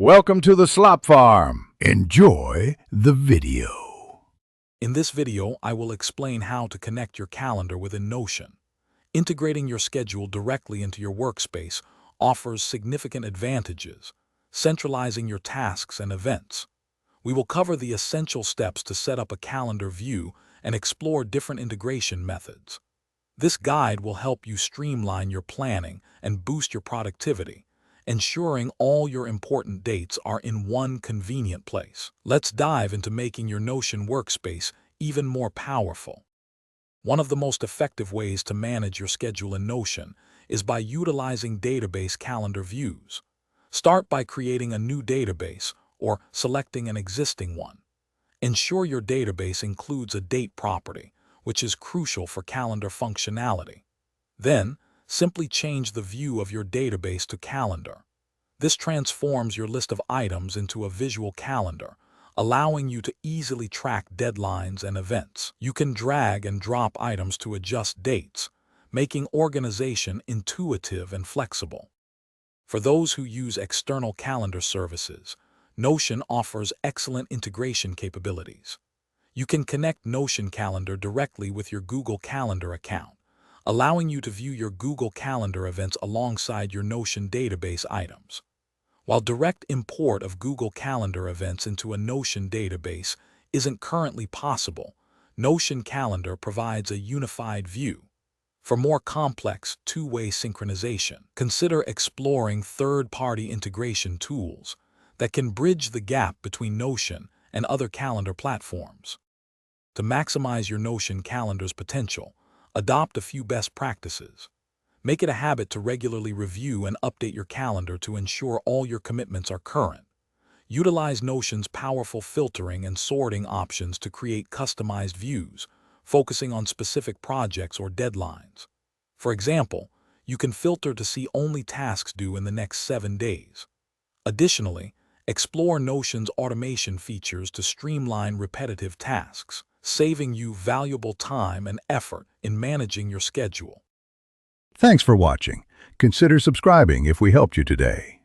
Welcome to the Slop Farm. Enjoy the video. In this video, I will explain how to connect your calendar within Notion. Integrating your schedule directly into your workspace offers significant advantages, centralizing your tasks and events. We will cover the essential steps to set up a calendar view and explore different integration methods. This guide will help you streamline your planning and boost your productivity, ensuring all your important dates are in one convenient place. Let's dive into making your Notion workspace even more powerful. One of the most effective ways to manage your schedule in Notion is by utilizing database calendar views. Start by creating a new database or selecting an existing one. Ensure your database includes a date property, which is crucial for calendar functionality. Then, simply change the view of your database to calendar. This transforms your list of items into a visual calendar, allowing you to easily track deadlines and events. You can drag and drop items to adjust dates, making organization intuitive and flexible. For those who use external calendar services, Notion offers excellent integration capabilities. You can connect Notion Calendar directly with your Google Calendar account, allowing you to view your Google Calendar events alongside your Notion database items. While direct import of Google Calendar events into a Notion database isn't currently possible, Notion Calendar provides a unified view. For more complex two-way synchronization, consider exploring third-party integration tools that can bridge the gap between Notion and other calendar platforms. To maximize your Notion calendar's potential, adopt a few best practices. Make it a habit to regularly review and update your calendar to ensure all your commitments are current. Utilize Notion's powerful filtering and sorting options to create customized views, focusing on specific projects or deadlines. For example, you can filter to see only tasks due in the next 7 days. Additionally, explore Notion's automation features to streamline repetitive tasks, saving you valuable time and effort in managing your schedule. Thanks for watching. Consider subscribing if we helped you today.